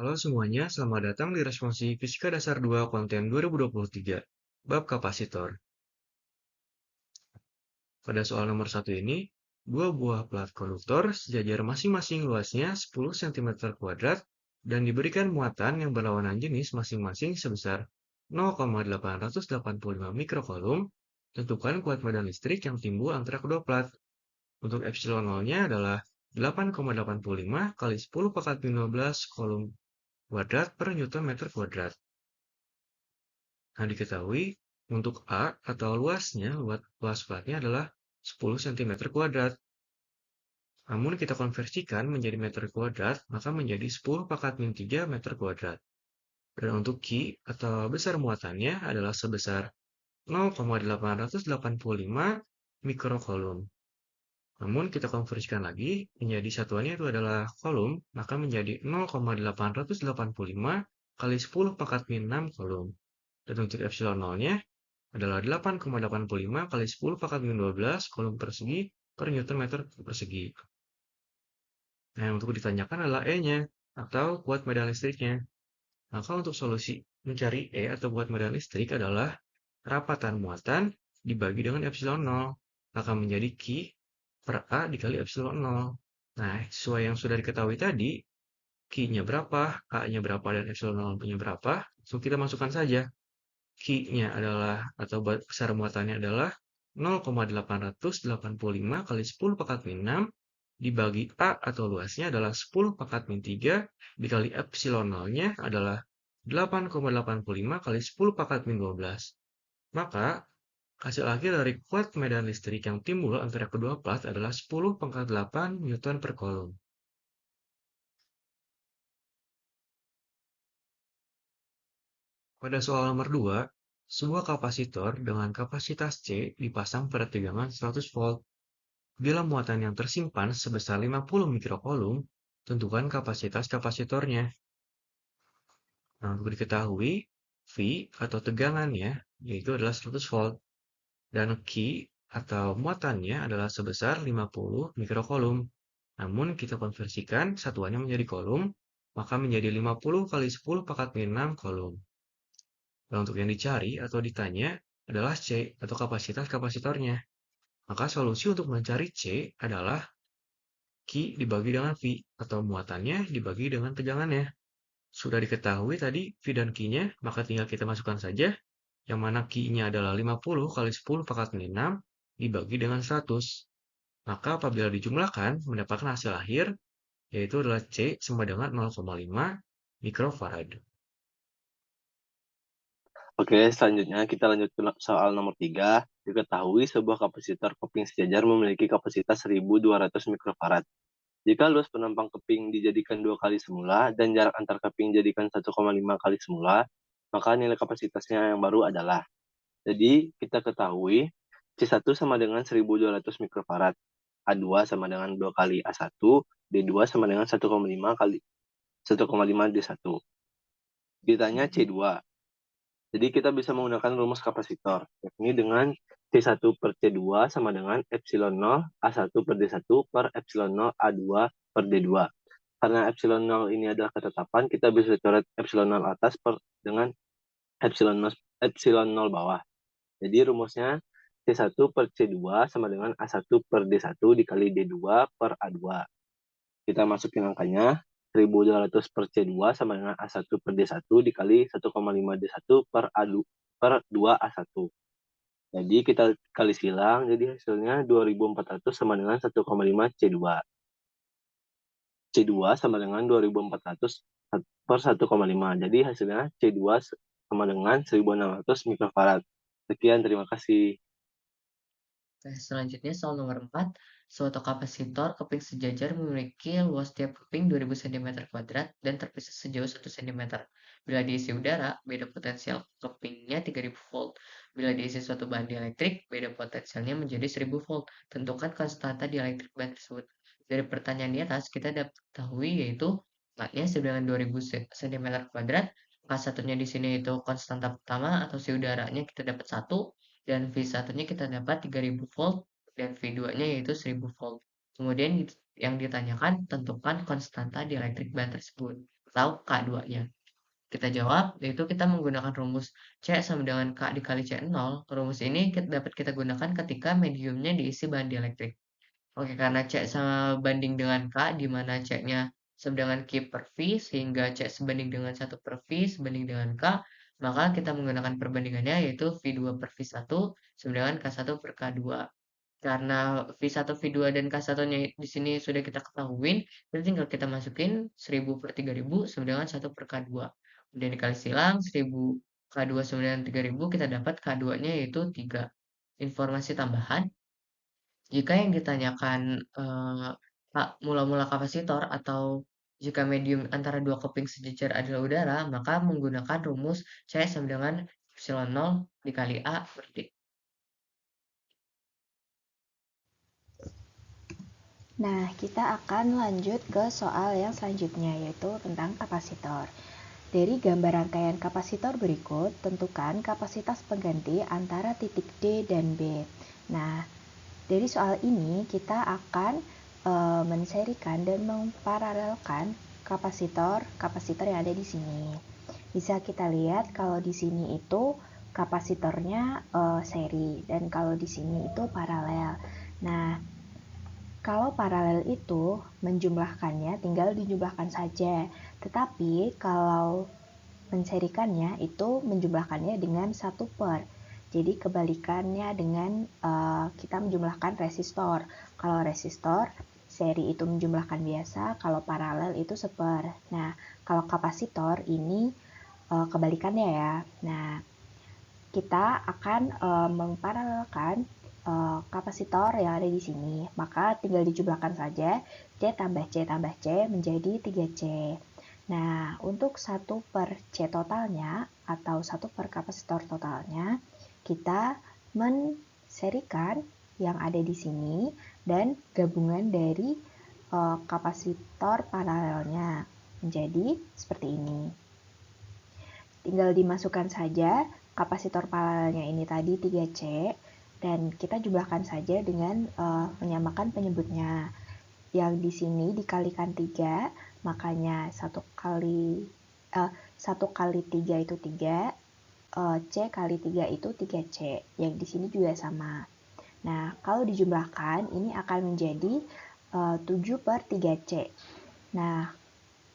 Halo semuanya, selamat datang di Responsi Fisika Dasar 2 Konten 2023, Bab Kapasitor. Pada soal nomor 1 ini, dua buah plat konduktor sejajar masing-masing luasnya 10 cm² dan diberikan muatan yang berlawanan jenis masing-masing sebesar 0,885 mikrokulum. Tentukan kuat medan listrik yang timbul antara kedua plat. Untuk epsilon 0-nya adalah 8,85 kali 10 pangkat 15 kolom kuadrat per Newton meter kuadrat. Nah, diketahui untuk A atau luas platnya adalah 10 cm². Namun kita konversikan menjadi meter kuadrat, maka menjadi 10 pangkat min 3 meter kuadrat. Dan untuk Q atau besar muatannya adalah sebesar 0,885 mikrokulum. Namun kita konversikan lagi menjadi satuannya itu adalah kolom, maka menjadi 0,885 kali 10 pangkat min 6 kolom. Dan untuk epsilon 0-nya adalah 8,85 kali 10 pangkat min 12 kolom persegi per Newton meter persegi. Nah, yang untuk ditanyakan adalah E-nya, atau kuat medan listriknya. Maka untuk solusi mencari E atau kuat medan listrik adalah rapatan muatan dibagi dengan epsilon 0. Maka menjadi Q per A dikali epsilon 0. Nah, sesuai yang sudah diketahui tadi, Q-nya berapa, A-nya berapa, dan epsilon 0-nya berapa, so kita masukkan saja. Q-nya adalah, atau besar muatannya adalah 0,885 kali 10 pangkat min 6 dibagi A atau luasnya adalah 10 pangkat min 3 dikali epsilon 0-nya adalah 8,85 kali 10 pangkat min 12. Maka, hasil akhir dari kuat medan listrik yang timbul antara kedua plat adalah 10 pangkat 8 Newton per kolom. Pada soal nomor 2, sebuah kapasitor dengan kapasitas C dipasang pada tegangan 100 volt. Bila muatan yang tersimpan sebesar 50 mikrokulum, tentukan kapasitas kapasitornya. Nah, untuk diketahui, V atau tegangannya yaitu adalah 100 volt, dan Q atau muatannya adalah sebesar 50 mikrokulum. Namun kita konversikan satuannya menjadi kolom, maka menjadi 50 kali 10 pangkat min 6 kolom. Dan untuk yang dicari atau ditanya adalah C atau kapasitas kapasitornya. Maka solusi untuk mencari C adalah Q dibagi dengan V atau muatannya dibagi dengan tegangannya. Sudah diketahui tadi V dan Q-nya, maka tinggal kita masukkan saja, yang mana Q-nya adalah 50 kali 10 pangkat min 6 dibagi dengan 100. Maka apabila dijumlahkan, mendapatkan hasil akhir, yaitu adalah C sama dengan 0,5 mikrofarad. Oke, selanjutnya kita lanjut ke soal nomor 3. Diketahui sebuah kapasitor keping sejajar memiliki kapasitas 1200 mikrofarad. Jika luas penampang keping dijadikan 2 kali semula dan jarak antar keping dijadikan 1,5 kali semula, maka nilai kapasitasnya yang baru adalah. Jadi, kita ketahui C1 sama dengan 1200 mikrofarad, A2 sama dengan 2 kali A1, D2 sama dengan 1,5 kali 1,5 D1. Ditanya C2. Jadi kita bisa menggunakan rumus kapasitor, yakni dengan C1 per C2 sama dengan epsilon 0 A1 per D1 per epsilon 0 A2 per D2. Karena epsilon 0 ini adalah ketetapan, kita bisa coret epsilon 0 atas dengan epsilon 0 bawah. Jadi rumusnya C1 per C2 sama dengan A1 per D1 dikali D2 per A2. Kita masukin angkanya, 1200 per C2 sama dengan A1 per D1 dikali 1,5 D1 per 2 A1. Jadi kita kali silang, jadi hasilnya 2400 sama dengan 1,5 C2. C2 sama dengan 2400 per 1,5. Jadi hasilnya C2 sama dengan 1600 mikrofarad. Sekian, terima kasih. Nah, selanjutnya soal nomor 4, suatu kapasitor keping sejajar memiliki luas tiap keping 2000 cm² dan terpisah sejauh 1 cm. Bila diisi udara, beda potensial kepingnya 3000 volt. Bila diisi suatu bahan dielektrik, beda potensialnya menjadi 1000 volt. Tentukan konstanta dielektrik bahan tersebut. Dari pertanyaan di atas, kita dapat ketahui yaitu K-nya dengan 2000 cm², K1-nya di sini itu konstanta pertama atau si udaranya kita dapat 1, dan V1-nya kita dapat 3000 volt dan V2-nya yaitu 1000 volt. Kemudian yang ditanyakan tentukan konstanta dielektrik bahan tersebut. atau K2-nya. Kita jawab, yaitu kita menggunakan rumus C sama dengan K dikali C0. Rumus ini dapat kita gunakan ketika mediumnya diisi bahan dielektrik. Oke, karena C sama banding dengan K, di mana C-nya sama dengan Q per V, sehingga C sebanding dengan 1 per V sebanding dengan K, maka kita menggunakan perbandingannya, yaitu V2 per V1 sama dengan K1 per K2. Karena V1, V2, dan K1-nya di sini sudah kita ketahuin, jadi tinggal kita masukin 1000 per 3000 sama dengan 1 per K2. Kemudian dikali silang, 1000 K2 sama dengan 3000, kita dapat K2-nya yaitu 3. Informasi tambahan, jika yang ditanyakan mula-mula kapasitor atau jika medium antara dua keping sejajar adalah udara, maka menggunakan rumus C sama dengan epsilon 0 dikali A per D. Nah, kita akan lanjut ke soal yang selanjutnya, yaitu tentang kapasitor. Dari gambar rangkaian kapasitor berikut, tentukan kapasitas pengganti antara titik D dan B. Nah, dari soal ini kita akan menserikan dan memparalelkan kapasitor yang ada di sini. Bisa kita lihat kalau di sini itu kapasitornya seri, dan kalau di sini itu paralel. Nah, kalau paralel itu menjumlahkannya tinggal dijumlahkan saja, tetapi kalau menserikannya itu menjumlahkannya dengan 1 per. Jadi kebalikannya dengan kita menjumlahkan resistor. Kalau resistor seri itu menjumlahkan biasa, kalau paralel itu seper. Nah, kalau kapasitor ini kebalikannya ya. Nah, kita akan memparalelkan kapasitor yang ada di sini. Maka tinggal dijumlahkan saja C tambah C menjadi 3C. Nah, untuk 1 per C totalnya atau 1 per kapasitor totalnya, kita menserikan yang ada di sini dan gabungan dari kapasitor paralelnya menjadi seperti ini. Tinggal dimasukkan saja kapasitor paralelnya ini tadi 3C, dan kita jumlahkan saja dengan menyamakan penyebutnya. Yang di sini dikalikan 3, makanya 1 kali 3 itu 3, C kali 3 itu 3C. Yang di sini juga sama. Nah, kalau dijumlahkan, ini akan menjadi 7 per 3C. Nah,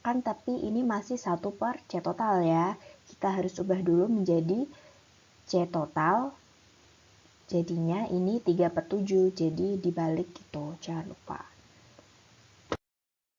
kan tapi ini masih 1 per C total ya. Kita harus ubah dulu menjadi C total. Jadinya ini 3 per 7, jadi dibalik gitu, jangan lupa.